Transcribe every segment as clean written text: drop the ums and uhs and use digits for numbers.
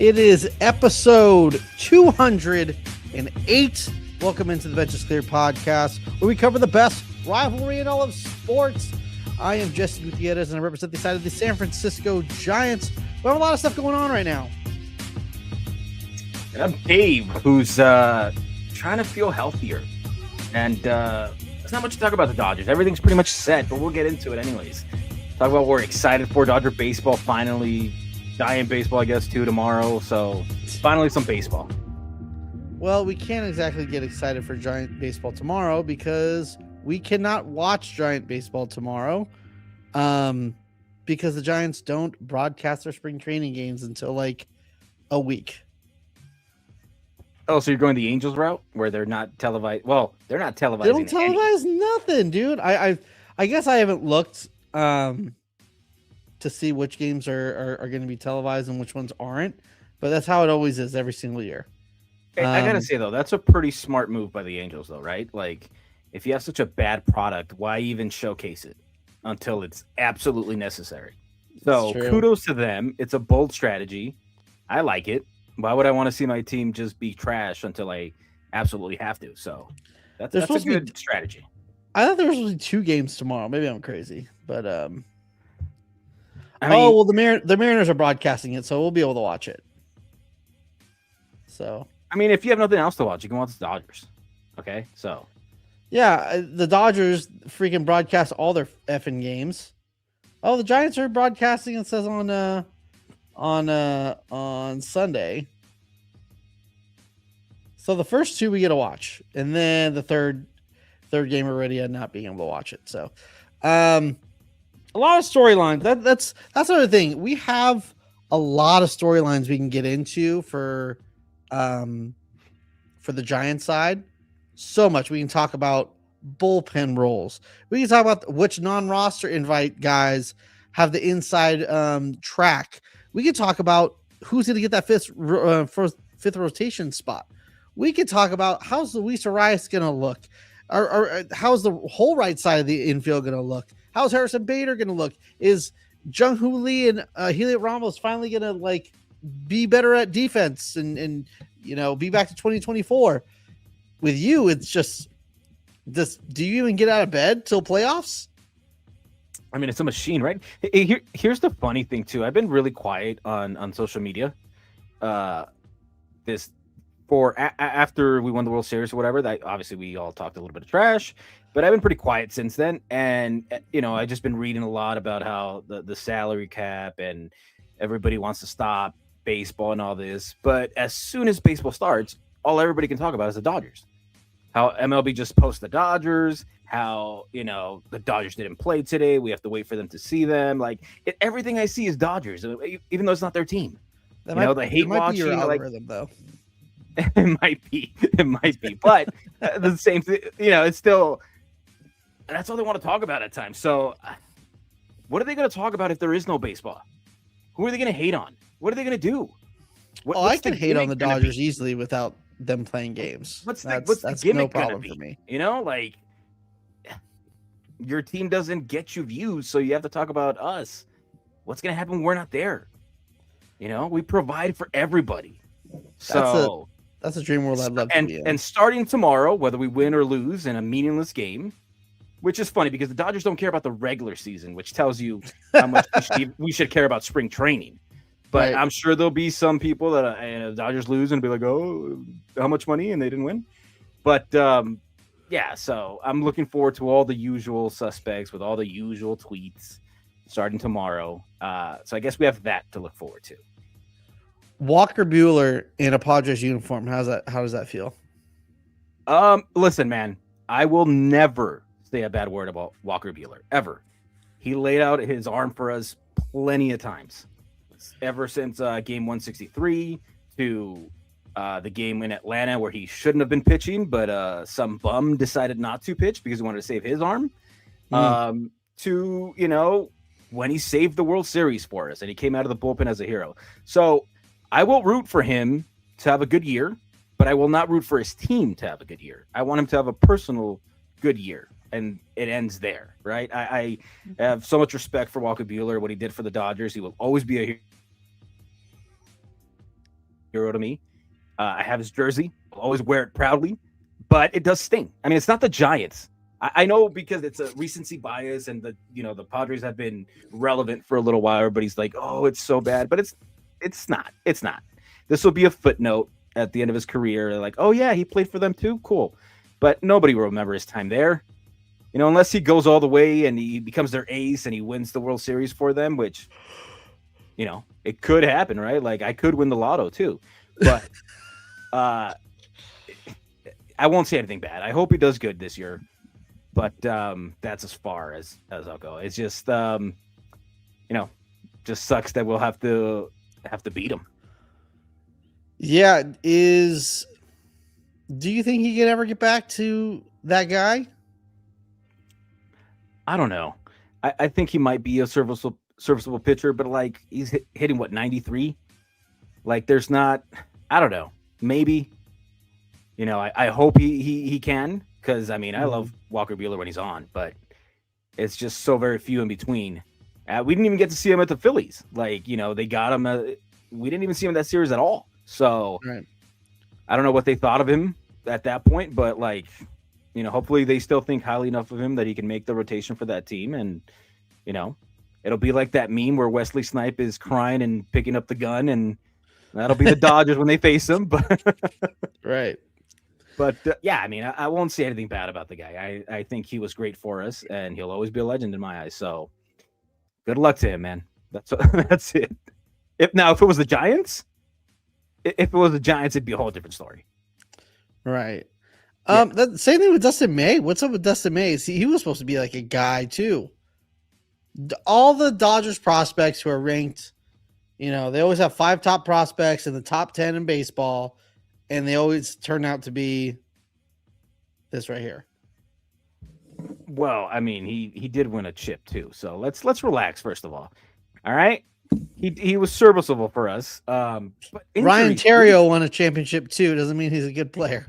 It is episode 208. Welcome into the Bench is Clear podcast, where we cover the best rivalry in all of sports. I am Jesse Gutierrez, and I represent the side of the San Francisco Giants. We have a lot of stuff going on right now. And I'm Dave, who's trying to feel healthier. And there's not much to talk about the Dodgers. Everything's pretty much set, but we'll get into it anyways. Talk about what we're excited for. Dodger baseball finally. Giant baseball, I guess, too, tomorrow. So finally some baseball. Well, we can't exactly get excited for Giant baseball tomorrow because we cannot watch Giant baseball tomorrow because the Giants don't broadcast their spring training games until like a week. Oh, so you're going the Angels route where they're not televised? Well, they're not televising. They don't televise nothing, dude. I guess I haven't looked to see which games are going to be televised and which ones aren't, but that's how it always is every single year. I gotta say though, that's a pretty smart move by the Angels, though, right? Like, if you have such a bad product, why even showcase it until it's absolutely necessary? So kudos to them. It's a bold strategy. I like it. Why would I want to see my team just be trash until I absolutely have to? So that's a good strategy. I thought there was only 2 games tomorrow. Maybe I'm crazy, but the Mariners are broadcasting it, so we'll be able to watch it. So I mean, if you have nothing else to watch, you can watch the Dodgers. Okay, so yeah, the Dodgers freaking broadcast all their effing games. Oh, the Giants are broadcasting. It says on Sunday. So the first 2 we get to watch, and then the third game already and not being able to watch it. So a lot of storylines. That's another thing. We have a lot of storylines we can get into for the Giants side. So much. We can talk about bullpen roles. We can talk about which non-roster invite guys have the inside track. We can talk about who's going to get that fifth rotation spot. We can talk about how's Luis Arias going to look, or how's the whole right side of the infield going to look. How's Harrison Bader going to look? Is Jung-Hoo Lee and Heliot Ramos finally going to be better at defense and be back to 2024? With you, it's just this. Do you even get out of bed till playoffs? I mean, it's a machine, right? Here's the funny thing too. I've been really quiet on social media. After we won the World Series or whatever, that obviously we all talked a little bit of trash, but I've been pretty quiet since then. And I just been reading a lot about how the salary cap and everybody wants to stop baseball and all this. But as soon as baseball starts, all everybody can talk about is the Dodgers. How MLB just posts the Dodgers, how, the Dodgers didn't play today. We have to wait for them to see them. Everything I see is Dodgers, even though it's not their team. They hate watching. Be your algorithm, though. It might be, but the same thing, it's still, that's all they want to talk about at times. So what are they going to talk about if there is no baseball? Who are they going to hate on? What are they going to do? I can hate on the Dodgers easily without them playing games. What's the gimmick no problem for me? Your team doesn't get you views, so you have to talk about us. What's going to happen when we're not there? We provide for everybody. So that's a dream world I'd love to be in. And starting tomorrow, whether we win or lose in a meaningless game, which is funny because the Dodgers don't care about the regular season, which tells you how much we should care about spring training. But right. I'm sure there'll be some people that the Dodgers lose and be like, oh, how much money? And they didn't win. But so I'm looking forward to all the usual suspects with all the usual tweets starting tomorrow. So I guess we have that to look forward to. Walker Buehler in a Padres uniform. How does that feel? Listen, man, I will never say a bad word about Walker Buehler ever. He laid out his arm for us plenty of times, ever since game 163 to the game in Atlanta where he shouldn't have been pitching, but some bum decided not to pitch because he wanted to save his arm. To when he saved the World Series for us and he came out of the bullpen as a hero. So I will root for him to have a good year, but I will not root for his team to have a good year. I want him to have a personal good year, and it ends there, right? I have so much respect for Walker Buehler, what he did for the Dodgers. He will always be a hero. hero to me. I have his jersey. I'll always wear it proudly, but it does sting. I mean, it's not the Giants. I know because it's a recency bias, and the Padres have been relevant for a little while. Everybody's like, "Oh, it's so bad," but it's not. It's not. This will be a footnote at the end of his career. Like, oh yeah, he played for them too. Cool, but nobody will remember his time there. Unless he goes all the way and he becomes their ace and he wins the World Series for them, which it could happen, right? Like I could win the lotto too, but I won't say anything bad. I hope he does good this year, but that's as far as I'll go. It's just just sucks that we'll have to beat him. Yeah, do you think he can ever get back to that guy? I don't know. I think he might be a serviceable pitcher, but like he's hitting what 93. Like there's not. I don't know. Maybe. I hope he can, because I mean I love Walker Buehler when he's on, but it's just so very few in between. We didn't even get to see him at the Phillies. Like they got him. We didn't even see him in that series at all. So right. I don't know what they thought of him at that point, but like hopefully they still think highly enough of him that he can make the rotation for that team, and it'll be like that meme where Wesley Snipe is crying and picking up the gun, and that'll be the Dodgers when they face him. But right. But yeah, I mean, I won't say anything bad about the guy. I think he was great for us, and he'll always be a legend in my eyes. So good luck to him, man. That's it. If it was the Giants, it'd be a whole different story. Right. That same thing with Dustin May. What's up with Dustin May? See, he was supposed to be like a guy too. All the Dodgers prospects who are ranked, they always have 5 top prospects in the top 10 in baseball, and they always turn out to be this right here. Well, I mean, he did win a chip too, so let's relax first of all. All right, he was serviceable for us. But Ryan Theriot won a championship too. Doesn't mean he's a good player.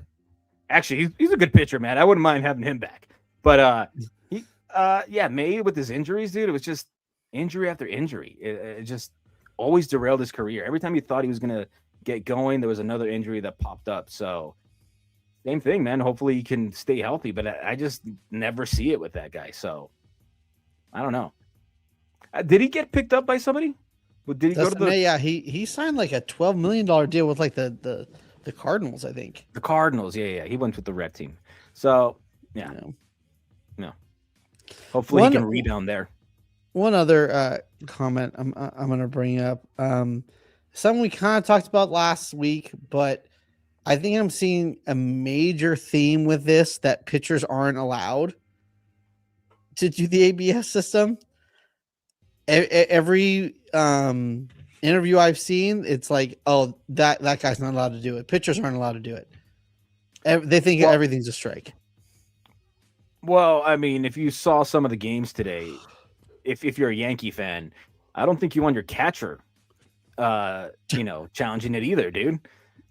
Actually, he's a good pitcher, man. I wouldn't mind having him back. But May with his injuries, dude, it was just injury after injury. It just always derailed his career. Every time you thought he was gonna get going, there was another injury that popped up. So same thing, man. Hopefully he can stay healthy, but I just never see it with that guy. So I don't know. Did he get picked up by somebody? Did he go to the? Yeah, he signed like a $12 million deal with like the Cardinals, I think. The Cardinals, yeah. He went with the red team. So yeah, no. Hopefully he can rebound there. One other comment I'm going to bring up. Something we kind of talked about last week, but I think I'm seeing a major theme with this, that pitchers aren't allowed to do the ABS system. Every interview I've seen, it's like, oh, that guy's not allowed to do it. Pitchers aren't allowed to do it. They think everything's a strike. Well, I mean, if you saw some of the games today, if you're a Yankee fan, I don't think you want your catcher challenging it either, dude.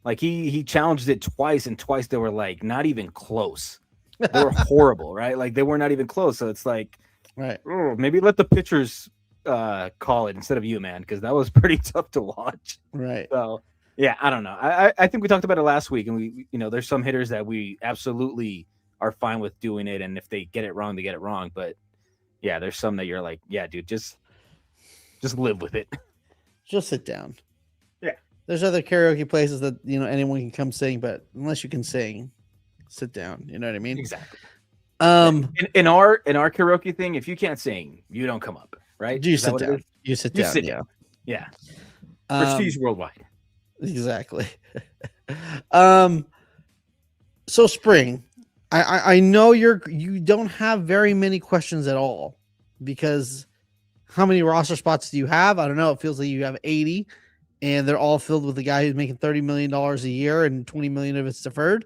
Like he challenged it twice, and twice they were like not even close. They were horrible, right? Like they were not even close. So it's like, right, maybe let the pitchers call it instead of you, man, because that was pretty tough to watch. Right. So yeah, I don't know. I think we talked about it last week, and we there's some hitters that we absolutely are fine with doing it, and if they get it wrong, they get it wrong. But yeah, there's some that you're like, yeah, dude, just live with it. Just sit down. Yeah. There's other karaoke places that anyone can come sing, but unless you can sing, sit down. You know what I mean? Exactly. In our karaoke thing, if you can't sing, you don't come up, right? You sit down. You sit down. Down. Yeah. Prestige worldwide. Exactly. So spring, I know you don't have very many questions at all, because how many roster spots do you have? I don't know. It feels like you have 80, and they're all filled with the guy who's making $30 million a year and 20 million of it's deferred.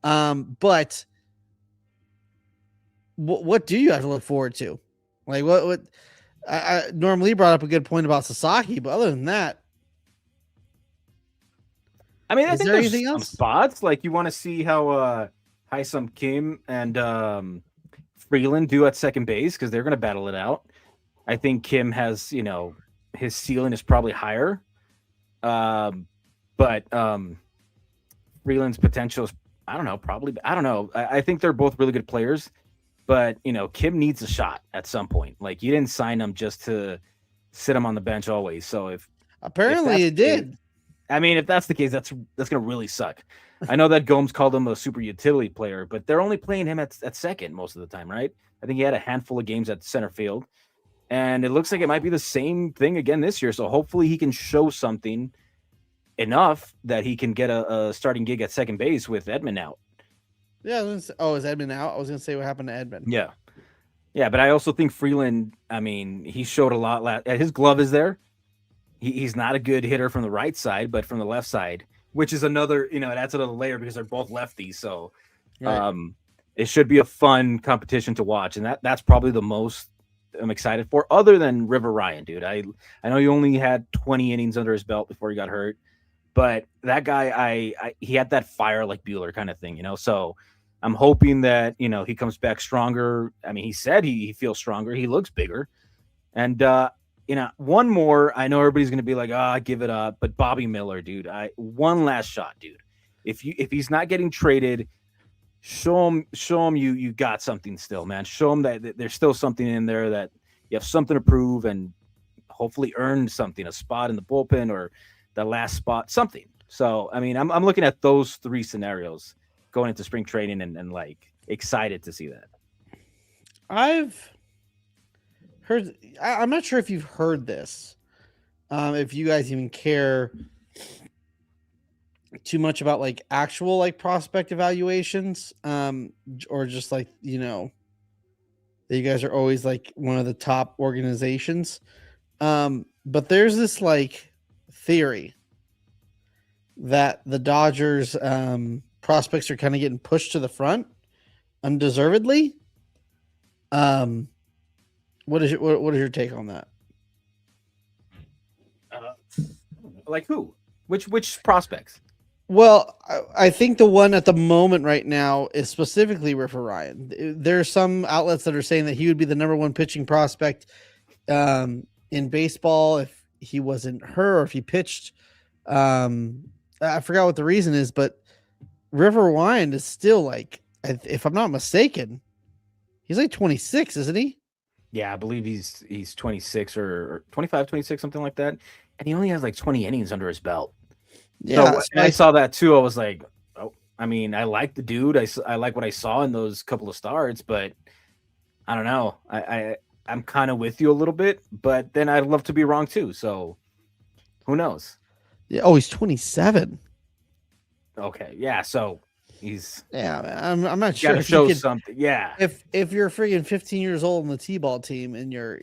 But what do you have to look forward to? Like what I normally brought up a good point about Sasaki, but other than that, I mean, I think there's some spots like you want to see how Haesum Kim and Freeland do at second base, because they're going to battle it out. I think Kim has, his ceiling is probably higher. But Freeland's potential is, I don't know, probably, I don't know. I think they're both really good players, but Kim needs a shot at some point. Like, you didn't sign him just to sit him on the bench always. So if Apparently, that's it the case, did. I mean, if that's the case, that's gonna really suck. I know that Gomes called him a super utility player, but they're only playing him at second most of the time, right? I think he had a handful of games at center field, and it looks like it might be the same thing again this year. So hopefully he can show something enough that he can get a starting gig at second base with Edmund out. Yeah. Oh, is Edmund out? I was gonna say what happened to Edmund. Yeah, yeah, but I also think Freeland. I mean, he showed a lot. His glove is there. He's not a good hitter from the right side, but from the left side, which is another, it adds another layer because they're both lefties. So Right. it should be a fun competition to watch, and that's probably the most I'm excited for, other than River Ryan, dude. I know he only had 20 innings under his belt before he got hurt, but that guy, he had that fire like Bueller kind of thing, So I'm hoping that he comes back stronger. I mean, he said he feels stronger. He looks bigger, and one more. I know everybody's gonna be like, give it up, but Bobby Miller, dude, one last shot, dude. If he's not getting traded, show him you got something still, man. Show him that there's still something in there, that you have something to prove, and hopefully earn something, a spot in the bullpen or the last spot, something. So I mean, I'm looking at those three scenarios going into spring training, and like excited to see that. I've heard. I'm not sure if you've heard this. If you guys even care too much about like actual like prospect evaluations, or just like that you guys are always like one of the top organizations. But there's this like theory that the Dodgers prospects are kind of getting pushed to the front undeservedly. Um, what is your take on that? Uh, like who? Which prospects? Well, I think the one at the moment right now is specifically River Ryan. There's some outlets that are saying that he would be the number one pitching prospect in baseball if he wasn't hurt or if he pitched. I forgot what the reason is, but River Ryan is still like, if I'm not mistaken, he's like 26, isn't he? Yeah, I believe he's 26 or 25, 26, something like that, and he only has like 20 innings under his belt. So Yeah. when I saw that too, I was like, oh, I mean, I like the dude. I like what I saw in those couple of starts, but I don't know. I'm kind of with you a little bit, but then I'd love to be wrong too. So who knows? Yeah. Oh, he's 27. Okay, yeah. So he's Yeah, man, I'm not sure got to if show you could. something. Yeah, If you're freaking 15 years old in the T-ball team and you're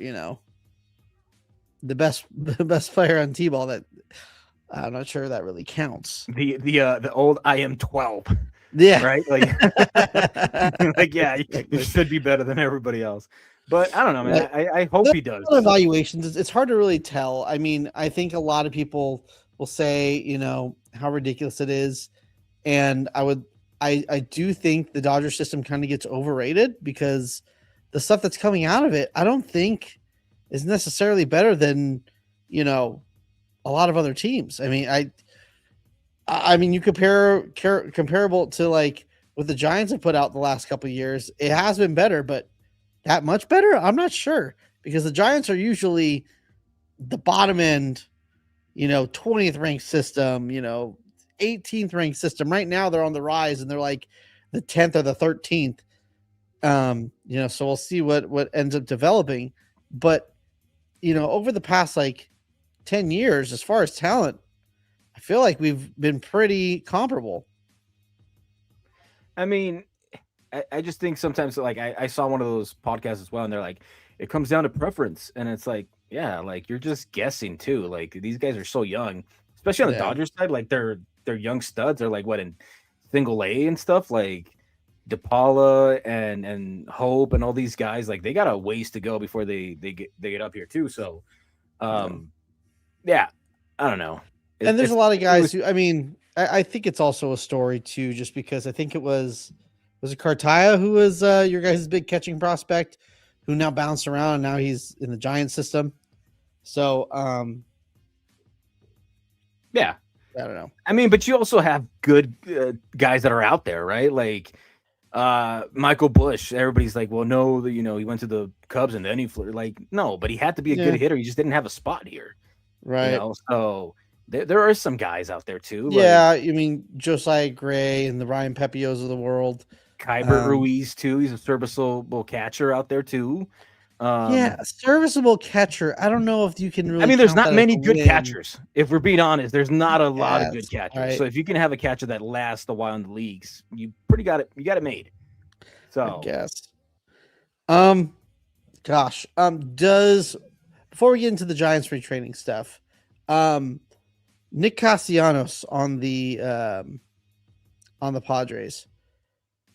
the best the best player on T-ball, that I'm not sure that really counts. the old I am 12, Yeah. right? Like, like yeah, you should be better than everybody else. But I don't know, man. I hope he does. Evaluations, it's hard to really tell. I mean, I think a lot of people will say, how ridiculous it is. And I do think the Dodger system kind of gets overrated because the stuff that's coming out of it, I don't think is necessarily better than, a lot of other teams. I mean, I mean, you comparable to like what the Giants have put out the last couple of years, it has been better, but that much better? I'm not sure because the Giants are usually the bottom end, 20th ranked system, 18th ranked system. Right now they're on the rise and they're like the 10th or the 13th. So we'll see what ends up developing. But, over the past like 10 years, as far as talent, I feel like we've been pretty comparable. I mean, I just think sometimes, like, I saw one of those podcasts as well, and they're like, it comes down to preference, and it's like, yeah, like you're just guessing too. Like these guys are so young, especially on the Yeah. Dodgers side. Like they're young studs. They're like what, in single A and stuff. Like DePaula and Hope and all these guys. Like they got a ways to go before they get up here too. So, yeah, I don't know. And there's a lot of guys who, I mean, I think it's also a story too, just because I think it was it Cartaya who was your guys' big catching prospect, who now bounced around and now he's in the Giant system. So Yeah, I don't know. I mean, but you also have good guys that are out there, right? Like Michael Bush. Everybody's like, well, no, he went to the Cubs and then he flew. Like, no, but he had to be a good Yeah, hitter. He just didn't have a spot here, right. So there are some guys out there too, like Yeah, I mean Josiah Gray and the Ryan Pepios of the world. Kybert Um, Ruiz too. He's a serviceable catcher out there too. yeah, serviceable catcher. I don't know if you can I really mean, there's count not that as many a good win. catchers. If we're being honest, there's not a lot of good Yes, catchers. right. So if you can have a catcher that lasts a while in the leagues, you pretty got it. You got it made. I So guess. Um, gosh. Does before we get into the Giants retraining stuff, um, Nick Castellanos on the Padres.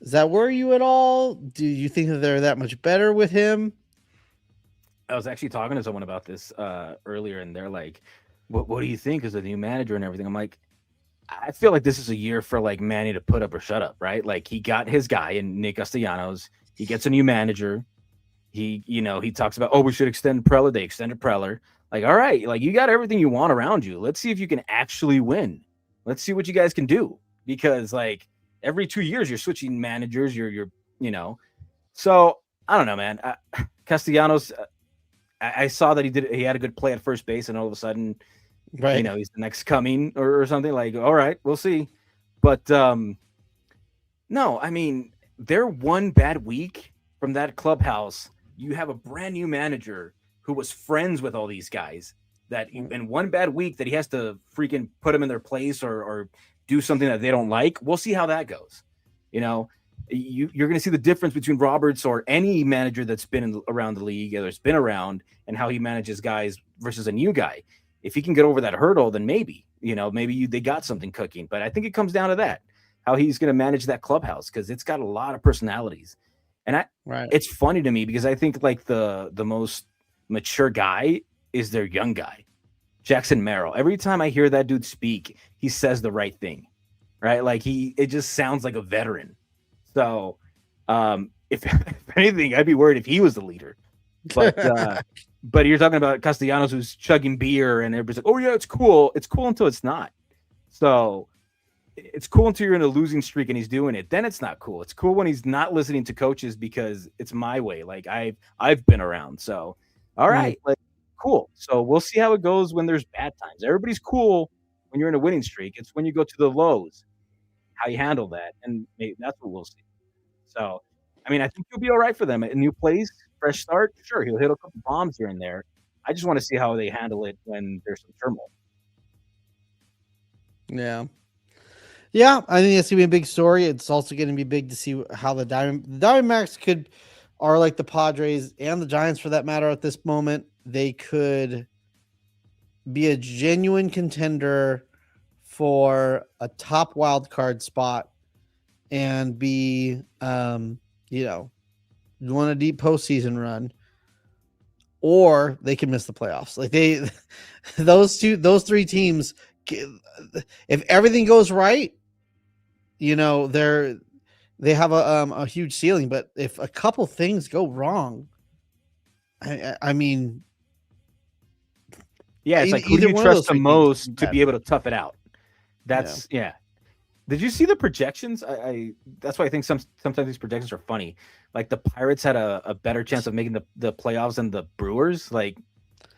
Does that worry you at all? Do you think that they're that much better with him? I was actually talking to someone about this earlier, and they're like, "What do you think as a new manager and everything?" I'm like, I feel like this is a year for like Manny to put up or shut up, right? Like he got his guy in Nick Castellanos. He gets a new manager. He talks about, oh, we should extend Preller. They extended Preller. Like, all right, like you got everything you want around you. Let's see if you can actually win. Let's see what you guys can do. Because like every 2 years you're switching managers. You know. So I don't know, man. Castellanos. I saw that he had a good play at first base, and all of a sudden, Right. he's the next coming or something. Like, all right, we'll see. But no, I mean, they're one bad week from that clubhouse. You have a brand new manager who was friends with all these guys that in one bad week that he has to freaking put them in their place or do something that they don't like. We'll see how that goes. You know, you're going to see the difference between Roberts or any manager that's been around the league, or that's been around, and how he manages guys versus a new guy. If he can get over that hurdle, then maybe they got something cooking. But I think it comes down to that, how he's going to manage that clubhouse, because it's got a lot of personalities. And Right. it's funny to me because I think like the most mature guy is their young guy, Jackson Merrill. Every time I hear that dude speak, he says the right thing, right? Like it just sounds like a veteran. So, if anything, I'd be worried if he was the leader. But but you're talking about Castellanos who's chugging beer and everybody's like, oh yeah, it's cool. It's cool until it's not. So it's cool until you're in a losing streak and he's doing it. Then it's not cool. It's cool when he's not listening to coaches because it's my way. Like I've been around. So all Mm, right, like cool. So we'll see how it goes when there's bad times. Everybody's cool when you're in a winning streak. It's when you go to the lows, how you handle that, and maybe that's what we'll see. So I mean, I think he'll be all right for them. A new place, fresh start. Sure, he'll hit a couple bombs here and there. I just want to see how they handle it when there's some turmoil. yeah. Yeah, I think it's gonna be a big story. It's also gonna be big to see how the Diamondbacks are like the Padres and the Giants for that matter at this moment. They could be a genuine contender for a top wild card spot and be you know, going a deep postseason run, or they can miss the playoffs. Like those three teams, if everything goes right, they have a huge ceiling. But if a couple things go wrong, I mean, Yeah, it's like who do either you one of trust those the three teams could be most to bad. be able to tough it out? Yeah. That's yeah. Did you see the projections? I that's why I think sometimes these projections are funny. Like the Pirates had a better chance of making the playoffs than the Brewers. Like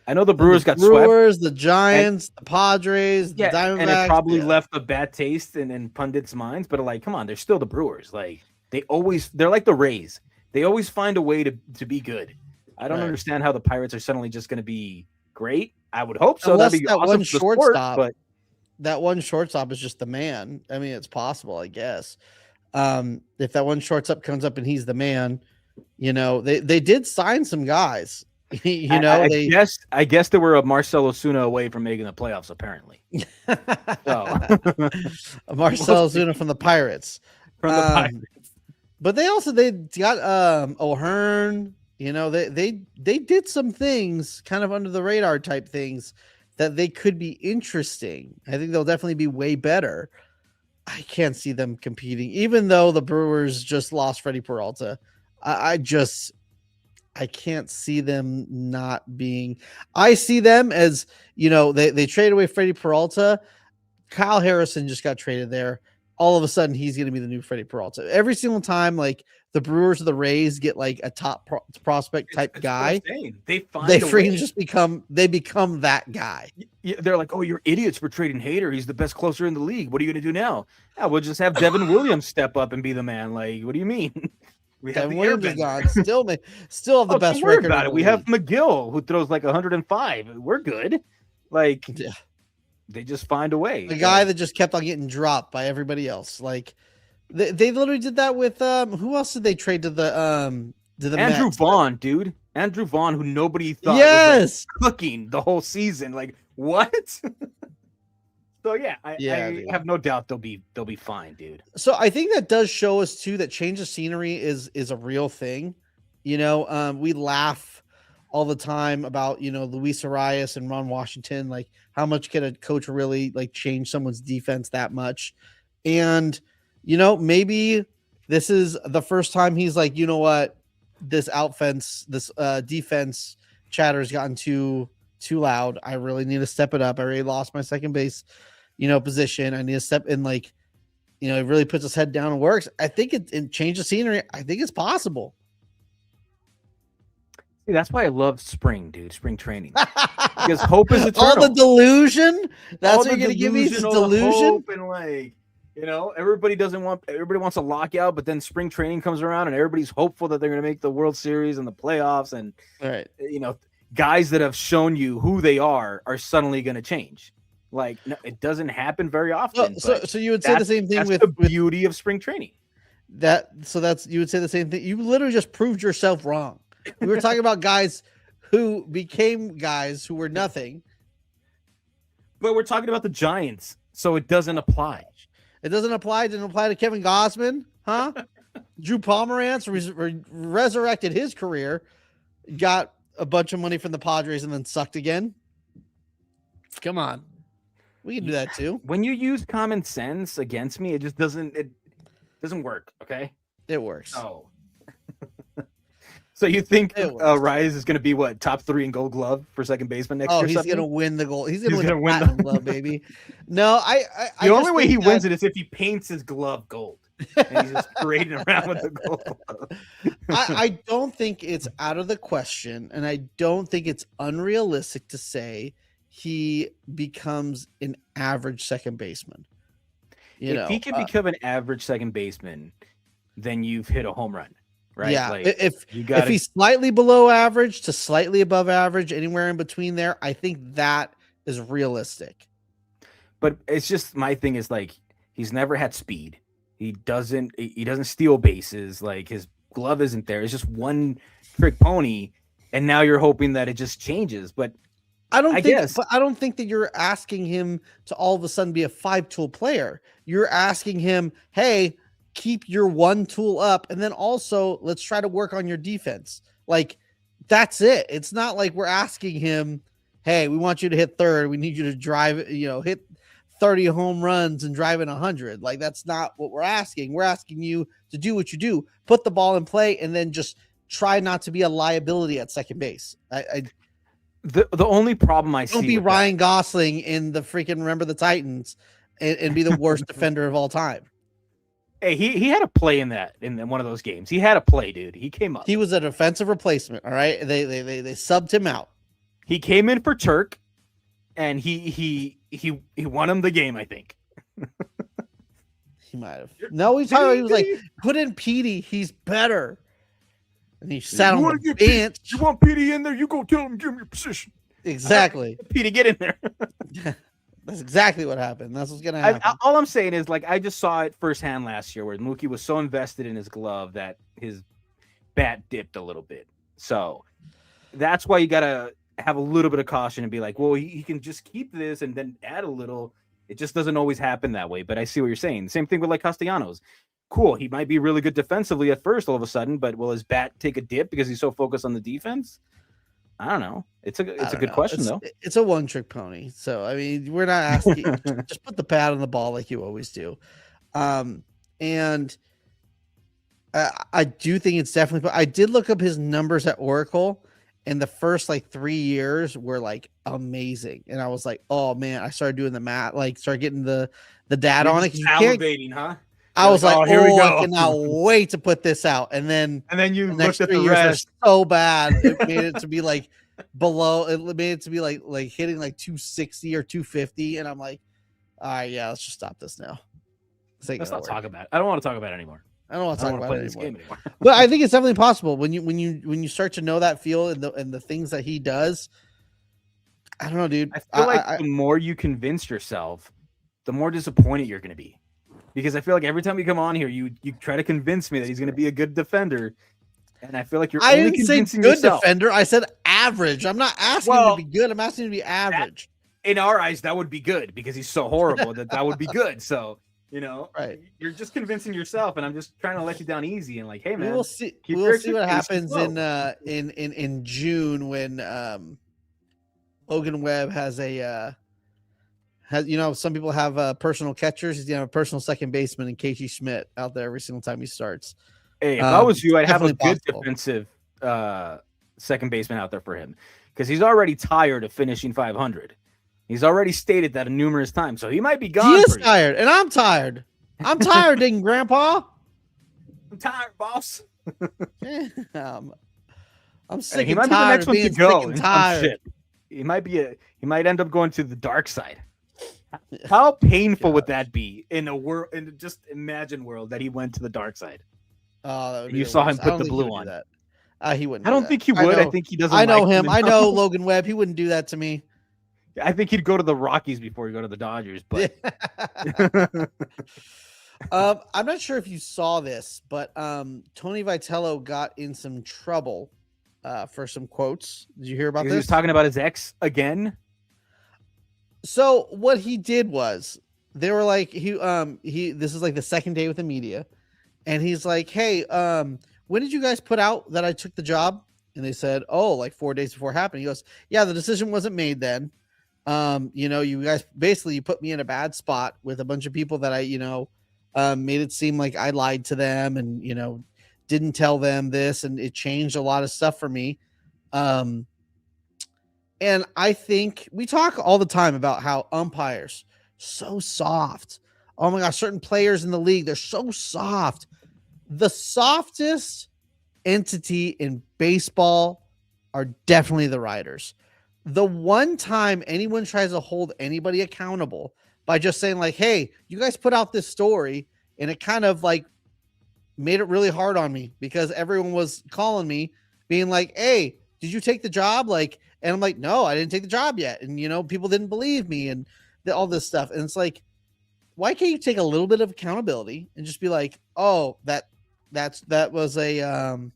I know the The Brewers got swept, Brewers, the and Giants, the Padres, the yeah, and it Diamondbacks. probably Yeah. left a bad taste in pundits' minds. But like, come on, they're still the Brewers. Like they're like the Rays. They always find a way to be good. I don't Right. understand how the Pirates are suddenly just going to be great. I would hope so. That'd Unless be awesome for the sport. But that one shortstop is just the man. I mean, it's possible, I guess. If that one shortstop comes up and he's the man, they did sign some guys. They I guess they were a Marcell Osuna away from making the playoffs. Apparently, so we'll Marcel see Zuna from the Pirates. from the Um, Pirates. but they got O'Hearn. They did some things kind of under the radar type things that they could be interesting. I think they'll definitely be way better. I can't see them competing, even though the Brewers just lost Freddie Peralta. I can't see them not being. I see them as they trade away Freddie Peralta. Kyle Harrison just got traded there. All of a sudden, he's going to be the new Freddie Peralta. Every single time, like the Brewers or the Rays get like a top prospect type It's what I'm guy, saying. They they find a freaking way. just become that guy. Yeah, they're like, "Oh, you're idiots for trading Hader. He's the best closer in the league. What are you going to do now? Yeah, we'll just have Devin Williams step up and be the man. Like, what do you mean? We have Devin the Williams is Airbender. gone. Still have the Oh, don't best worry record in about the it. We have league. McGill who throws like 105. We're good. Like, Yeah. they just find a way. The guy that just kept on getting dropped by everybody else. Like they literally did that with who else did they trade to the Andrew Mets? Vaughn, dude. Andrew Vaughn, who nobody thought was Yes. like cooking the whole season. Like, what? So yeah, I Dude. have no doubt they'll be fine, dude. So I think that does show us too that change of scenery is a real thing. You know, we laugh all the time about, you know, Luis Arias and Ron Washington, like how much can a coach really like change someone's defense that much? And, you know, maybe this is the first time he's like, you know what, this defense chatter has gotten too loud. I really need to step it up. I already lost my second base, you know, position. I need to step in, like, you know, it really puts his head down and works. I think it change the scenery. I think it's possible. See, that's why I love spring, dude. Spring training. Because hope is eternal. All the delusion. That's All what you're the gonna give me. Is delusion, all the delusion. hope, and like, you know, everybody wants a lockout, but then spring training comes around and everybody's hopeful that they're gonna make the World Series and the playoffs, and All right. you know, guys that have shown you who they are suddenly gonna change. Like, no, it doesn't happen very often. So you would say the same thing that's with the beauty of spring training. that. So you would say the same thing. You literally just proved yourself wrong. We were talking about guys who became guys who were nothing. But we're talking about the Giants, so it doesn't apply. It doesn't apply. It didn't apply to Kevin Gausman, huh? Drew Pomerantz resurrected his career, got a bunch of money from the Padres, and then sucked again. Come on, we can do that too. When you use common sense against me, it just doesn't work. Okay, it works. Oh. So you think Rise is going to be what, top 3 in Gold Glove for second baseman next year? Oh, he's going to win the gold. He's going to win the Platinum Glove, baby. No, the only way he wins it is if he paints his glove gold and he's just parading around with the gold glove. I don't think it's out of the question, and I don't think it's unrealistic to say he becomes an average second baseman. If he can become an average second baseman, then you've hit a home run. Right? Yeah, like, if he's slightly below average to slightly above average, anywhere in between there, I think that is realistic. But it's just, my thing is, like, he's never had speed. He doesn't steal bases. Like, his glove isn't there. It's just one trick pony, and now you're hoping that it just changes. But I don't think that you're asking him to all of a sudden be a 5-tool player. You're asking him, hey, keep your one tool up, and then also let's try to work on your defense. Like, that's it. It's not like we're asking him, hey, we want you to hit third, we need you to drive, you know, hit 30 home runs and drive in 100. Like, that's not what we're asking. We're asking you to do what you do, put the ball in play, and then just try not to be a liability at second base. The only problem I see, don't be Ryan Gosling in the freaking Remember the Titans and be the worst defender of all time. Hey, he had a play in one of those games. He had a play, dude. He came up. He was a defensive replacement. All right, they subbed him out. He came in for Turk, and he won him the game, I think. He might have. No, he was like, put in Petey. He's better. And he sat on the bench. You want Petey in there? You go tell him, give him your position. Exactly. Petey, get in there. That's exactly what happened. That's what's gonna happen. All I'm saying is, like, I just saw it firsthand last year where Mookie was so invested in his glove that his bat dipped a little bit. So that's why you gotta have a little bit of caution and be like, well, he can just keep this and then add a little. It just doesn't always happen that way. But I see what you're saying. Same thing with, like, Castellanos. Cool, he might be really good defensively at first all of a sudden, but will his bat take a dip because he's so focused on the defense? I don't know. It's a good question, though. It's a one-trick pony. So, I mean, we're not asking. Just put the pad on the ball like you always do. And I do think it's definitely. I did look up his numbers at Oracle, and the first like 3 years were like amazing. And I was like, oh man, I started doing the math, like started getting the data You're on it just because you can't. salivating, huh? I You're was like, like, oh, here we oh, I go. cannot wait to put this out. And then And then you the looked next at three the years are rest. so bad. It made it to be like below. It made it to be like hitting like 260 or 250, and I'm like, all right, yeah, let's just stop this now. Let's not talk about it. I don't want to talk about it anymore. I don't want I to don't talk want to about play it this anymore. game anymore. But I think it's definitely possible when you start to know that feel and the things that he does. I don't know, dude. I feel like the more you convince yourself, the more disappointed you're going to be. Because I feel like every time you come on here, you try to convince me that he's going to be a good defender, and I feel like you're I only didn't say convincing good yourself. defender. I said average. I'm not asking him to be good. I'm asking him to be average. In our eyes, that would be good because he's so horrible that would be good. So right. You're just convincing yourself, and I'm just trying to let you down easy and like, hey man, We'll see. We'll see what happens in June when Logan Webb has a some people have personal catchers. He's gonna have a personal second baseman in Casey Schmidt out there every single time he starts. Hey, if I was you, I'd have a good possible. defensive second baseman out there for him because he's already tired of finishing 500. He's already stated that numerous times, so he might be gone. He is tired, and I'm tired. I'm tired, ding Grandpa. I'm tired, boss. I'm sick. He might be the next one to go. Tired. He might end up going to the dark side. How painful would that be in a world? In just imagine world that he went to the dark side. Oh, that would be you saw him put the blue on. That. He wouldn't. I don't think he would. I think he doesn't. I know him. I know Logan Webb. He wouldn't do that to me. I think he'd go to the Rockies before he go to the Dodgers. But I'm not sure if you saw this, but Tony Vitello got in some trouble for some quotes. Did you hear about this? He was talking about his ex again. So what he did was they were like he this is like the second day with the media, and he's like, hey, when did you guys put out that I took the job? And they said, oh, like 4 days before it happened. He goes, yeah, the decision wasn't made then. You guys basically you put me in a bad spot with a bunch of people that I made it seem like I lied to them and didn't tell them this, and it changed a lot of stuff for me. And I think we talk all the time about how umpires so soft. Oh my gosh, certain players in the league, they're so soft. The softest entity in baseball are definitely the writers. The one time anyone tries to hold anybody accountable by just saying like, hey, you guys put out this story, and it kind of like made it really hard on me because everyone was calling me being like, hey, did you take the job? Like, and I'm like, no, I didn't take the job yet. And, people didn't believe me and all this stuff. And it's like, why can't you take a little bit of accountability and just be like, oh, that was a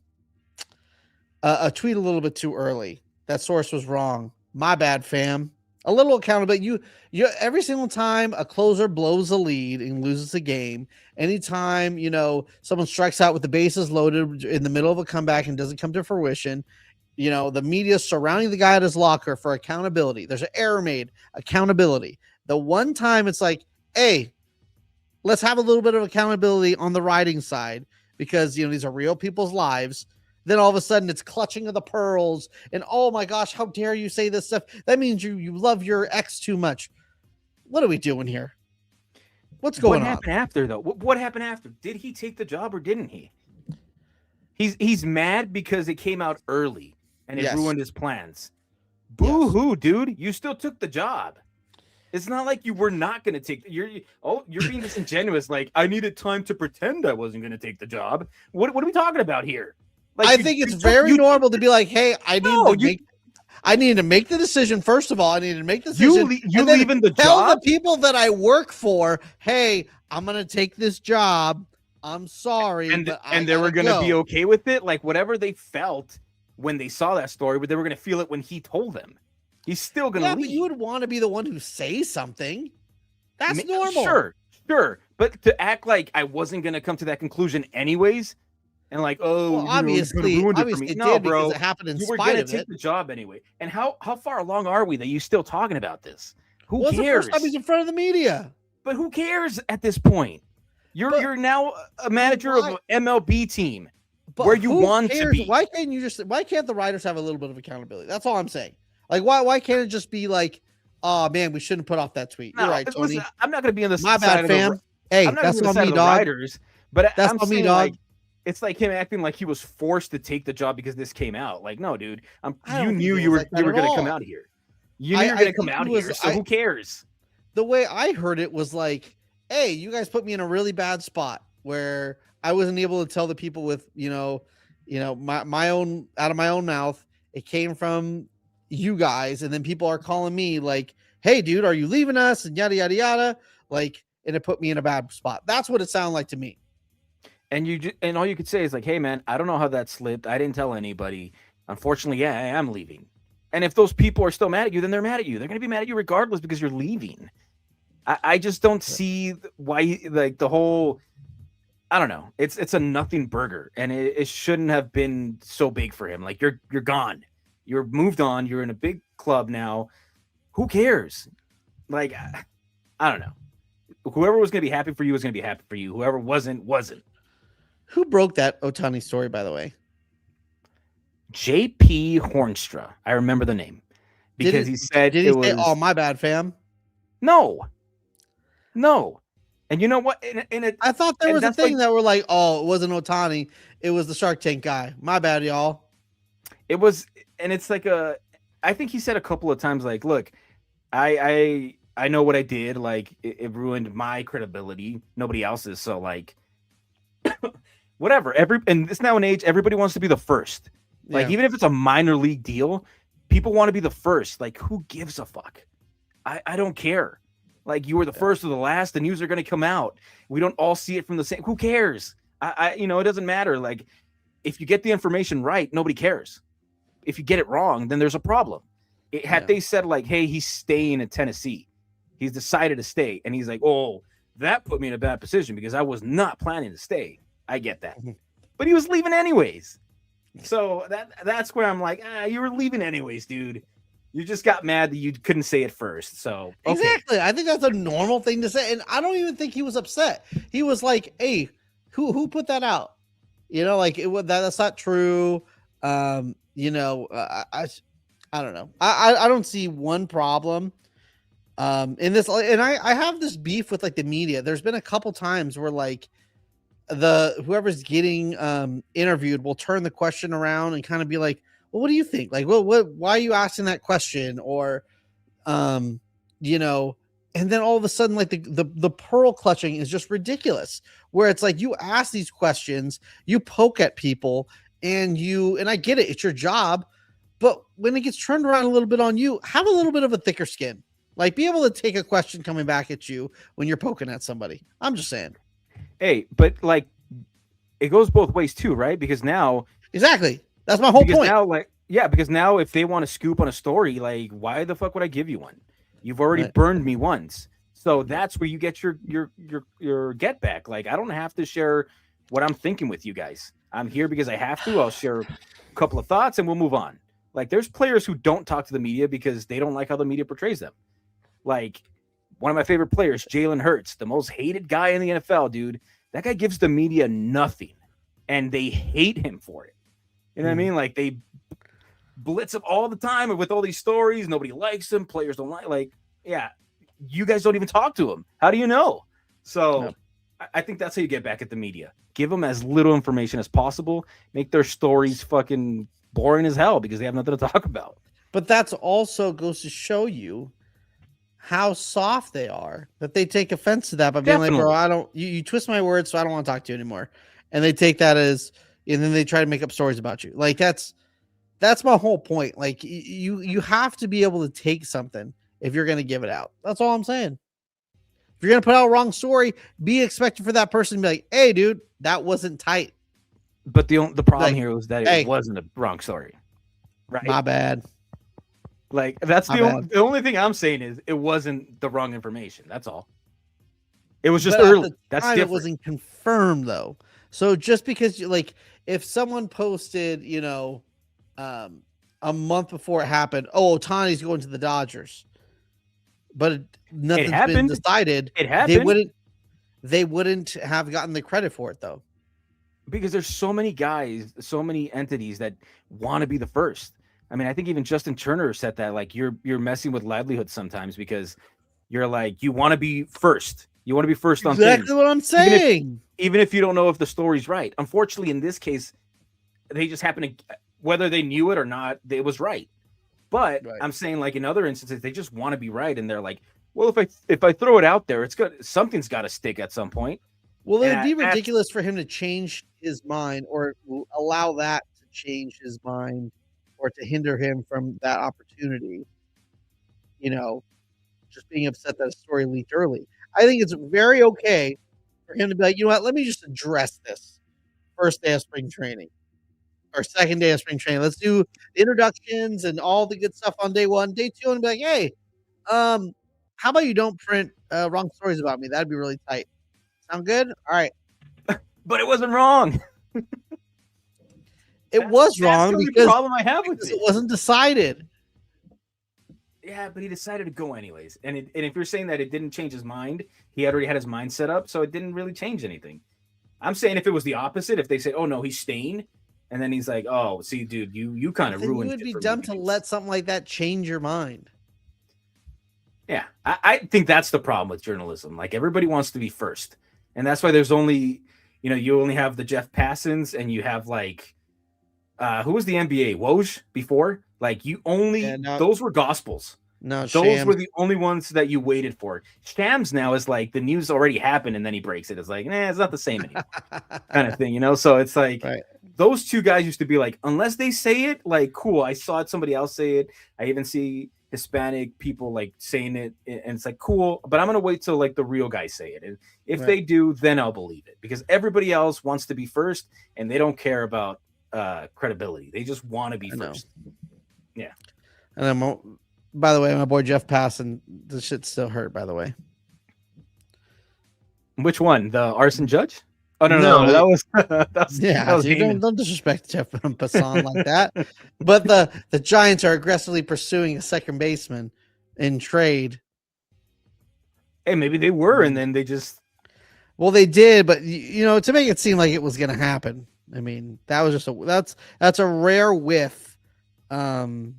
tweet a little bit too early. That source was wrong. My bad, fam. A little accountability. You every single time a closer blows a lead and loses a game, anytime, someone strikes out with the bases loaded in the middle of a comeback and doesn't come to fruition, the media surrounding the guy at his locker for accountability. There's an error made, accountability. The one time it's like, hey, let's have a little bit of accountability on the writing side because, these are real people's lives. Then all of a sudden it's clutching of the pearls and, oh my gosh, how dare you say this stuff? That means you love your ex too much. What are we doing here? What's going on? What happened after though? What happened after? Did he take the job or didn't he? He's mad because it came out early and it ruined his plans. Boo-hoo, dude. You still took the job. It's not like you were not going to take you're being disingenuous. Like, I needed time to pretend I wasn't going to take the job. What are we talking about here? Like, I think it's very normal to be like, hey, I need to make the decision. First of all, I need to make the decision. You leaving the tell job? the people that I work for, hey, I'm going to take this job. I'm sorry. And they were going to be okay with it. Like, whatever they felt when they saw that story, but they were going to feel it when he told them. He's still going to leave. But you would want to be the one who says something. That's normal. Sure. But to act like I wasn't going to come to that conclusion anyways, and like, obviously it did, bro, because it happened in spite of it. You were going to take the job anyway. And how far along are we that you still talking about this? Who cares? The first time he's in front of the media. But who cares at this point? You're now a manager of an MLB team. But where you who want to cares? be. Why can't the writers have a little bit of accountability? That's all I'm saying. Like, why can't it just be like, oh man, we shouldn't put off that tweet. You're No, right, listen, Tony. I'm not going to be on the My side bad, of the. fam. Hey, I'm not going to that's be on the on side me, of the dog. writers, but That's I'm on me, saying dog. like it's like him acting like he was forced to take the job because this came out. Like, no, dude, I you don't think knew it was like you that were at going to come all. out here. You knew you were going I to come think it out was here, so who cares? the way I heard it was like, hey, you guys put me in a really bad spot where I wasn't able to tell the people with, my own out of my own mouth. It came from you guys, and then people are calling me like, hey, dude, are you leaving us? And yada yada yada. Like, and it put me in a bad spot. That's what it sounded like to me. And all you could say is like, hey man, I don't know how that slipped. I didn't tell anybody. Unfortunately, yeah, I am leaving. And if those people are still mad at you, then they're mad at you. They're going to be mad at you regardless because you're leaving. I just don't see why, like the whole. I don't know. It's a nothing burger, and it shouldn't have been so big for him. Like you're gone. You're moved on. You're in a big club now. Who cares? Like I don't know. Whoever was going to be happy for you was going to be happy for you. Whoever wasn't. Who broke that Otani story, by the way? JP Hornstra. I remember the name because he said did he it say, was. "Oh, my bad, fam"? No. And you know what? I thought there was a thing like, that were like, "Oh, it wasn't Otani. It was the Shark Tank guy." My bad, y'all. it was, and it's like I think he said a couple of times, like, "Look, I know what I did. Like, it ruined my credibility, nobody else's. So, like, whatever. In this now and age, everybody wants to be the first. Like, even if it's a minor league deal, people want to be the first. Like, who gives a fuck? I don't care. Like, you were the first or the last. The news are going to come out. We don't all see it from the same. Who cares? It doesn't matter. Like, if you get the information right, nobody cares. If you get it wrong, then there's a problem. Had they said like, hey, he's staying in Tennessee, he's decided to stay, and he's like, oh, that put me in a bad position because I was not planning to stay. I get that, but he was leaving anyways. So that's where I'm like, you were leaving anyways, dude. You just got mad that you couldn't say it first. So okay. Exactly, I think that's a normal thing to say, and I don't even think he was upset. He was like, hey, who put that out? Like that's not true. I don't know. I don't see one problem in this, and I have this beef with like the media. There's been a couple times where like whoever's getting interviewed will turn the question around and kind of be like, well, what do you think? Like, why are you asking that question? Or and then all of a sudden, like the pearl clutching is just ridiculous. Where it's like you ask these questions, you poke at people, and I get it, it's your job, but when it gets turned around a little bit on you, have a little bit of a thicker skin. Like, be able to take a question coming back at you when you're poking at somebody. I'm just saying. Hey, but like, it goes both ways too, right? Because now, exactly, that's my whole point. Now, because now if they want to scoop on a story, like, why the fuck would I give you one? You've already burned me once. So that's where you get your get back. Like, I don't have to share what I'm thinking with you guys. I'm here because I have to. I'll share a couple of thoughts and we'll move on. Like, there's players who don't talk to the media because they don't like how the media portrays them. Like, one of my favorite players, Jalen Hurts, the most hated guy in the NFL, dude. That guy gives the media nothing, and they hate him for it. You know what I mean? Like, they blitz him all the time with all these stories. Nobody likes him. Players don't like, yeah, you guys don't even talk to him. How do you know? So I think that's how you get back at the media. Give them as little information as possible. Make their stories fucking boring as hell because they have nothing to talk about. But that's also goes to show you how soft they are, that they take offense to that by being like, bro, I don't, you twist my words, so I don't want to talk to you anymore. And they take that as, and then they try to make up stories about you. Like, that's my whole point. Like, you have to be able to take something if you're going to give it out. That's all I'm saying. If you're going to put out a wrong story, be expected for that person to be like, hey, dude, that wasn't tight. But the problem here was that it wasn't a wrong story. Right. My bad. Like, that's the only thing I'm saying is it wasn't the wrong information. That's all. It was just early. That's different. It wasn't confirmed though. So just because if someone posted, a month before it happened, oh, Otani's going to the Dodgers, but nothing's been decided. It happened. They wouldn't have gotten the credit for it though. because there's so many guys, so many entities that want to be the first. I mean, I think even Justin Turner said that like you're messing with livelihood sometimes because you're like you want to be first. You want to be first on Exactly things, what I'm even if saying. even if you don't know if the story's right. Unfortunately, in this case, they just happen to whether they knew it or not, it was right. But Right. I'm saying like in other instances, they just want to be right, and they're like, well, if I throw it out there, it's good. Something's got to stick at some point. Well, And it'd be that's ridiculous for him to change his mind or allow that to change his mind or to hinder him from that opportunity. You know, just being upset that a story leaked early. I think it's very okay for him to be like, you know what, let me just address this first day of spring training or second day of spring training. Let's do the introductions and all the good stuff on day one. Day two, and be like, hey, um, how about you don't print wrong stories about me? That'd be really tight. Sound good? All right. but it wasn't wrong. It was That's wrong the only because problem I have with it it. wasn't decided. Yeah, but he decided to go anyways. And if you're saying that it didn't change his mind, he already had his mind set up, so it didn't really change anything. I'm saying if it was the opposite, if they said, "Oh no, he's staying," and then he's like, "Oh, see, dude, you kind But of then you ruined would it be for me," dumb to because let something like that change your mind. yeah, I think that's the problem with journalism. Like everybody wants to be first, and that's why there's only, you only have the Jeff Passons, and you have like, who was the NBA Woj before? Like you Yeah, only no, those were gospels. no Those were shams. the only ones that you waited for. Shams now is like the news already happened and then he breaks it. It's like, nah, it's not the same anymore, kind of thing. So it's like Right. those two guys used to be like, unless they say it, like, cool. I saw it, somebody else say it. I even see Hispanic people like saying it, and it's like cool. But I'm gonna wait till like the real guys say it, and if Right. they do, then I'll believe it because everybody else wants to be first and they don't care about credibility. They just want to be I know. first. Yeah. And then, by the way, my boy Jeff Passan, the shit still hurt. By the way, Which one? The arson judge? Oh no, no, no, no, that was that yeah, was dude, Heyman. don't disrespect Jeff Passan like that. But the Giants are aggressively pursuing a second baseman in trade. Hey, maybe they were, and then they just Well, they did, but to make it seem like it was going to happen. I mean, that was just that's a rare whiff, um,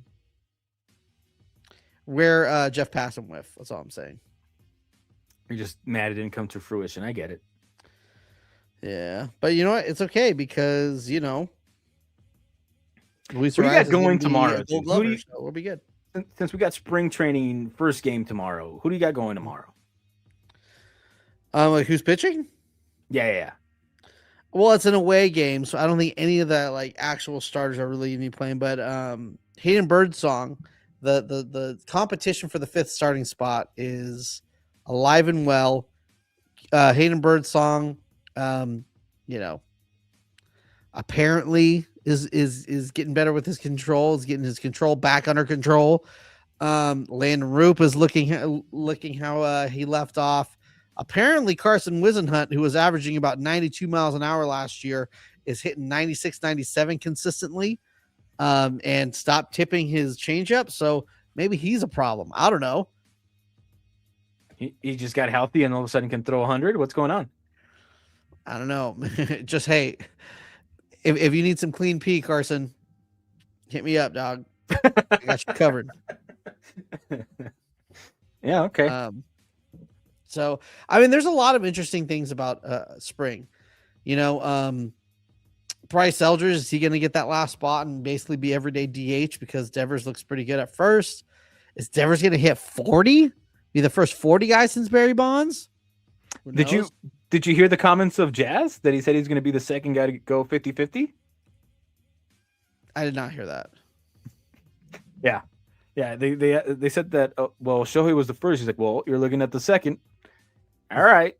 where Jeff Passan whiff. That's all I'm saying. you're just mad it didn't come to fruition. I get it. Yeah, but you know what? It's okay because Luis Who do you got Arias is going going to be tomorrow, a Gold dude? Who do Glover, you so we'll be good. since we got spring training first game tomorrow? Who do you got going tomorrow? Like who's pitching? Yeah, yeah, yeah. Well, it's an away game, so I don't think any of the like actual starters are really going to be playing. But Hayden Birdsong, the competition for the fifth starting spot is alive and well. Hayden Birdsong, um, you know, apparently is getting better with his control. Is getting his control back under control. Landon Roop is looking how he left off. Apparently, Carson Wisenhunt, who was averaging about 92 miles an hour last year, is hitting 96, 97 consistently, and stopped tipping his changeup. So maybe he's a problem. I don't know. He just got healthy and all of a sudden can throw 100. What's going on? I don't know. Just hey, if you need some clean pee, Carson, hit me up, dog. I got you covered. Yeah, okay. So I mean, there's a lot of interesting things about spring. Bryce Eldridge, is he going to get that last spot and basically be everyday DH because Devers looks pretty good at first? Is Devers going to hit 40? Be the first 40 guy since Barry Bonds? Did you hear the comments of Jazz that he said he's going to be the second guy to go 50-50? I did not hear that. Yeah. Yeah, they said that well, Shohei was the first. He's like, "Well, you're looking at the second." All right.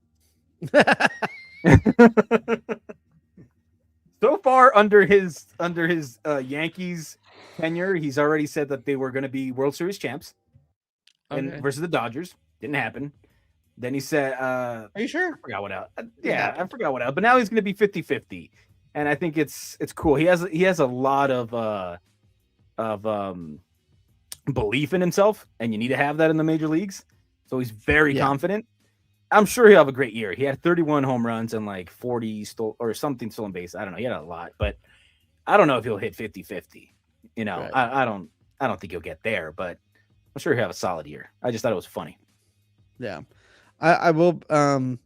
So far under his Yankees tenure, he's already said that they were going to be World Series champs and Okay. versus the Dodgers. Didn't happen. Then he said Are you sure? I forgot what else. Yeah, I forgot what else. But now he's going to be 50-50. And I think it's cool. He has a lot of belief in himself, and you need to have that in the major leagues. So he's very confident. I'm sure he'll have a great year. He had 31 home runs and like 40 or something stolen base. I don't know. He had a lot, but I don't know if he'll hit 50-50. You know, Right. I don't think he'll get there, but I'm sure he'll have a solid year. I just thought it was funny. Yeah. I will I'm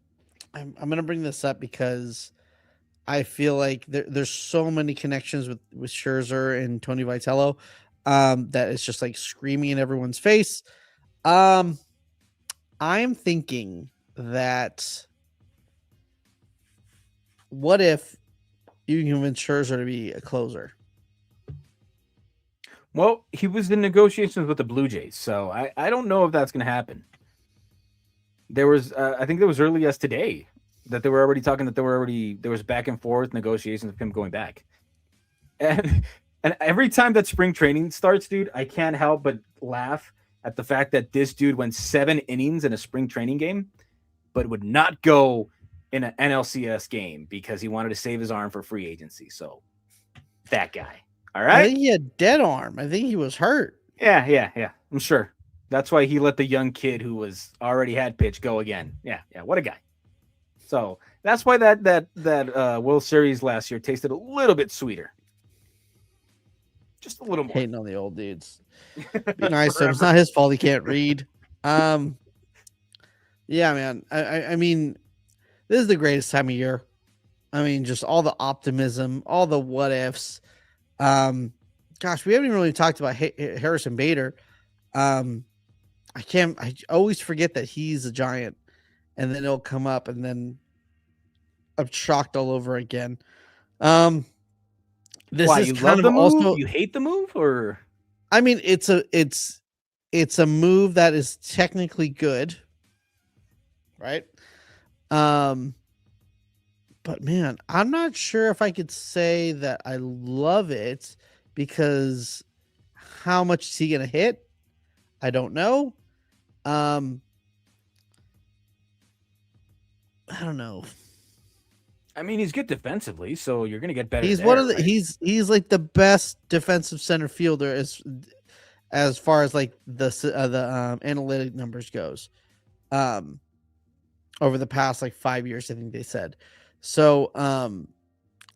gonna bring this up because I feel like there's so many connections with Scherzer and Tony Vitello, that it's just like screaming in everyone's face. Um, I'm thinking that what if you can convince Scherzer to be a closer? Well, he was in negotiations with the Blue Jays, so I don't know if that's going to happen. There was I think there was early as today that they were already talking that there was back and forth negotiations of him going back. And and every time that spring training starts, dude, I can't help but laugh at the fact that this dude went 7 innings in a spring training game, but would not go in an NLCS game because he wanted to save his arm for free agency. So that guy. All I right. think he had dead arm. I think he was hurt. Yeah. I'm sure. That's why he let the young kid who was already had pitch go again. Yeah. What a guy. So that's why that World Series last year tasted a little bit sweeter. Just a little more. Hating on the old dudes. Be nice to him. It's not his fault he can't read. Um, yeah, man. I mean, this is the greatest time of year. I mean, just all the optimism, all the what ifs. Gosh, we haven't even really talked about Harrison Bader. Um, I always forget that he's a Giant, and then it'll come up, and then I'm shocked all over again. Um, this Why, is you love kind of the move? also, You hate the move, or I mean, it's a move that is technically good, right? Um, but man, I'm not sure if I could say that I love it because how much is he gonna hit? I don't know. Um, I don't know. I mean, he's good defensively, so you're gonna get better He's one there, of the right? he's like the best defensive center fielder as far as like the analytic numbers goes. Um, over the past like 5 years, I think they said. So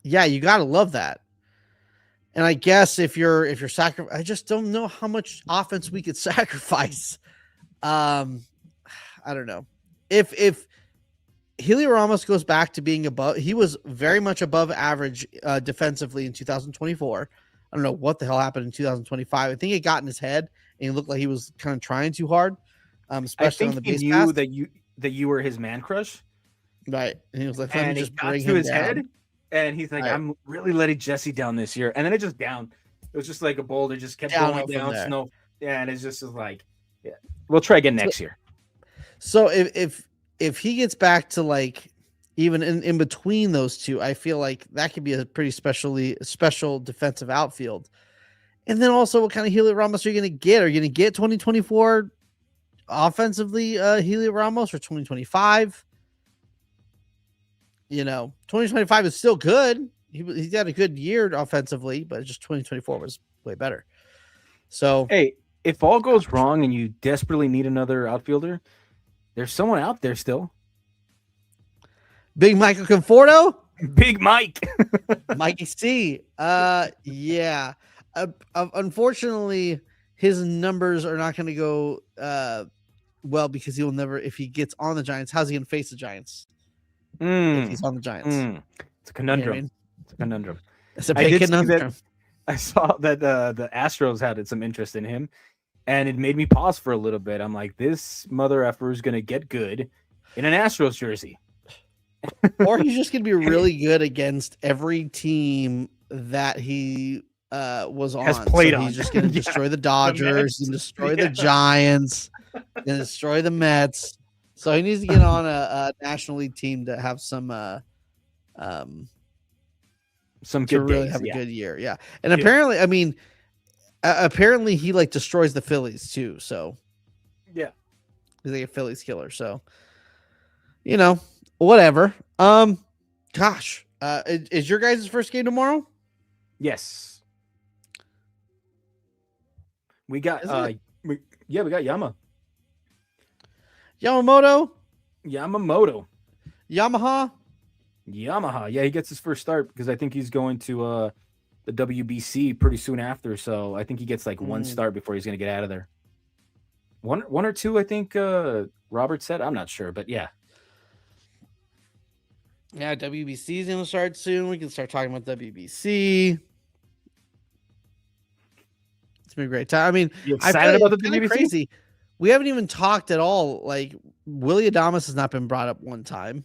yeah, you gotta love that. And I guess if you're I just don't know how much offense we could sacrifice. Um, I don't know. If Helio Ramos goes back to being above, he was very much above average defensively in 2024. I don't know what the hell happened in 2025. I think it got in his head and he looked like he was kind of trying too hard, I especially on think the he base knew pass. that you were his man crush, Right. And he was like, let me and it just got bring to him his head, down. and he's like, Right. "I'm really letting Jesse down this year," and then it just down. It was just like a boulder, just kept going Downhill from down. there. Snow, yeah, and it's just like, yeah, we'll try again So, next year. so if he gets back to like even in between those two, I feel like that could be a pretty special defensive outfield. And then also, what kind of Helio Ramos are you going to get? Are you going to get 2024 offensively Helio Ramos or 2025? 2025 is still good. He's had a good year offensively, but just 2024 was way better. So, Hey, if all goes gosh. wrong and you desperately need another outfielder, there's someone out there still. Big Michael Conforto, Big Mike. Mikey C. Yeah. Unfortunately, his numbers are not going to go well because he'll never. If he gets on the Giants, how's he going to face the Giants if he's on the Giants? It's a You know what I conundrum. mean? It's a conundrum. It's a I big did see that. conundrum. I saw that the Astros had some interest in him, and it made me pause for a little bit. I'm like, this mother effer is gonna get good in an Astros jersey. Or he's just going to be really good against every team that he was Has on. played So on. he's just going to Yeah, destroy the the Dodgers Mets. and destroy the Yeah. Giants and destroy the Mets. So he needs to get on a National League team to have some um Some to good really days. have a Yeah. good year. Yeah. And Yeah. apparently, I mean, apparently he like destroys the Phillies too. So Yeah. he's like a Phillies killer. So, whatever. Gosh, is your guys' first game tomorrow? Yes. We got Is it we got Yama. Yamamoto? Yamamoto. Yamaha. Yamaha. Yeah, he gets his first start because I think he's going to the WBC pretty soon after. So I think he gets like one start before he's going to get out of there. One or two, I think Robert said. I'm not sure, but yeah. Yeah, WBC is going to start soon. We can start talking about WBC. It's been a great time. I mean, You excited about the WBC? Crazy. We haven't even talked at all. Like, Willie Adames has not been brought up one time.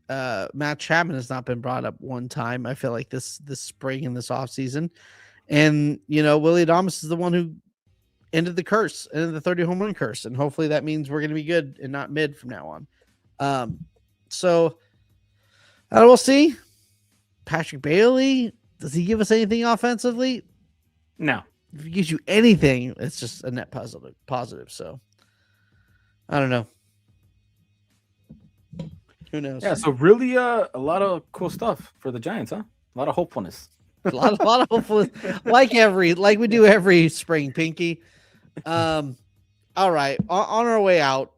Matt Chapman has not been brought up one time. I feel like this spring and this offseason. And, Willie Adames is the one who ended the curse, ended the 30 home run curse. And hopefully that means we're going to be good and not mid from now on. So we'll see. Patrick Bailey, does he give us anything offensively? No. If he gives you anything, it's just a net positive. So I don't know. Who knows? Yeah, so really a lot of cool stuff for the Giants, huh? A lot of hopefulness. a lot of hopefulness. like we do every spring, Pinky. All right. On our way out,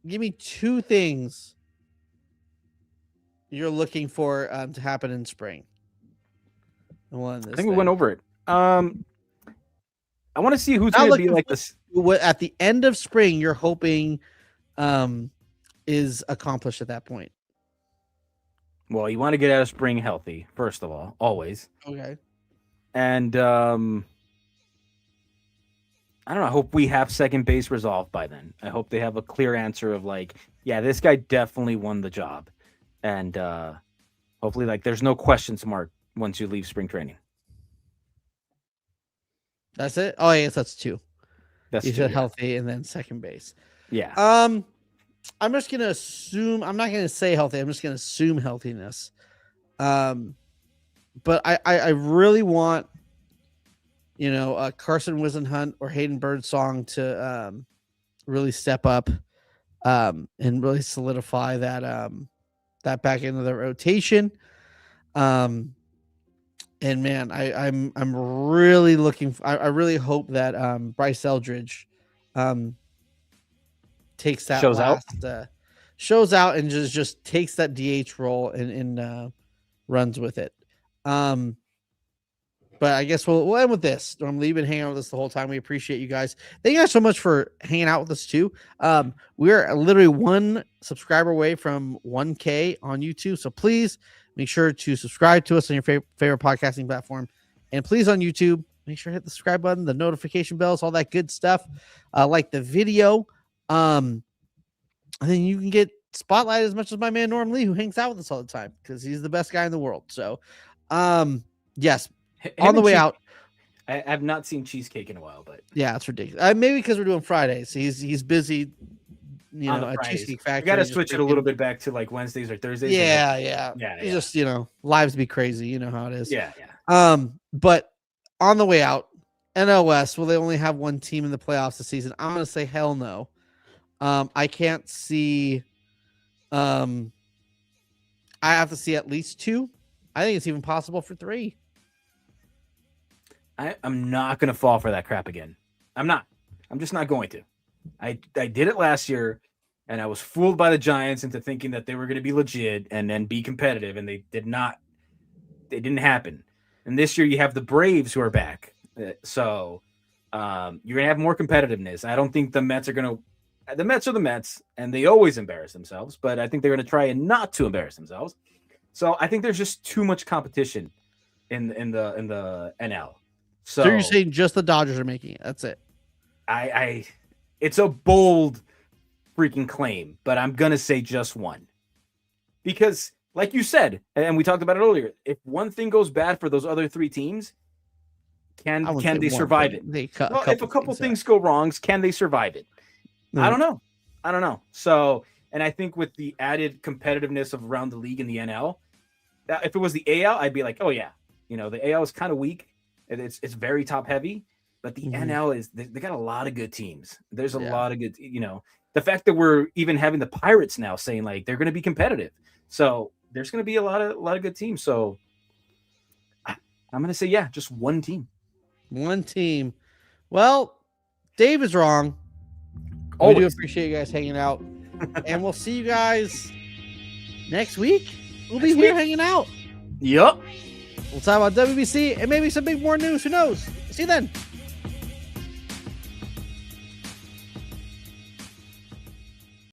give me 2 things you're looking for to happen in spring. I think we went over it. I want to see who's going to be like this. At the end of spring, you're hoping is accomplished at that point. Well, you want to get out of spring healthy, first of all, always. Okay. And I don't know. I hope we have second base resolved by then. I hope they have a clear answer of like, yeah, this guy definitely won the job. And hopefully, like, there's no questions mark once you leave spring training. That's it? Oh, yes, that's 2. That's you said healthy and then second base. Yeah. I'm just gonna assume. I'm not gonna say healthy. I'm just gonna assume healthiness. But I really want, Carson Whisenhunt or Hayden Birdsong to really step up and really solidify that back end of the rotation. And man, I'm really looking. I really hope that Bryce Eldridge takes that shows out and just takes that DH role and runs with it. But I guess we'll end with this. Normally, you've been hanging out with us the whole time. We appreciate you guys. Thank you guys so much for hanging out with us too. We're literally 1 subscriber away from 1K on YouTube. So please make sure to subscribe to us on your favorite podcasting platform. And please on YouTube, make sure to hit the subscribe button, the notification bells, all that good stuff. Like the video. And then you can get spotlighted as much as my man Norm Lee, who hangs out with us all the time because he's the best guy in the world. So yes. On the way out, I have not seen Cheesecake in a while, but yeah, it's ridiculous. Maybe because we're doing Fridays. He's busy, at Cheesecake Factory. I gotta switch it a little bit back to like Wednesdays or Thursdays. Yeah. Just lives be crazy. You know how it is. Yeah. But on the way out, NL West, will they only have 1 team in the playoffs this season? I'm gonna say hell no. I can't see. I have to see at least 2. I think it's even possible for 3. I'm not going to fall for that crap again. I'm not. I'm just not going to. I did it last year, and I was fooled by the Giants into thinking that they were going to be legit and then be competitive, and they did not. It didn't happen. And this year you have the Braves who are back. So you're going to have more competitiveness. I don't think the Mets are going to – the Mets are the Mets, and they always embarrass themselves, but I think they're going to try and not to embarrass themselves. So I think there's just too much competition in the NL. So you're saying just the Dodgers are making it. That's it. It's a bold freaking claim, but I'm going to say just 1. Because like you said, and we talked about it earlier, if one thing goes bad for those other 3 teams, can they survive it? If a couple things go wrong, can they survive it? No. I don't know. So, and I think with the added competitiveness of around the league in the NL, if it was the AL, I'd be like, oh yeah, the AL is kind of weak. It's very top heavy, but the NL is they got a lot of good teams. There's a lot of good, the fact that we're even having the Pirates now saying like they're going to be competitive. So there's going to be a lot of good teams. So I'm going to say, yeah, just 1 team. 1 team. Well, Dave is wrong. We do appreciate you guys hanging out. And we'll see you guys next week. We'll be Next here week. hanging out. Yup. We'll talk about WBC and maybe some big more news. Who knows? See you then.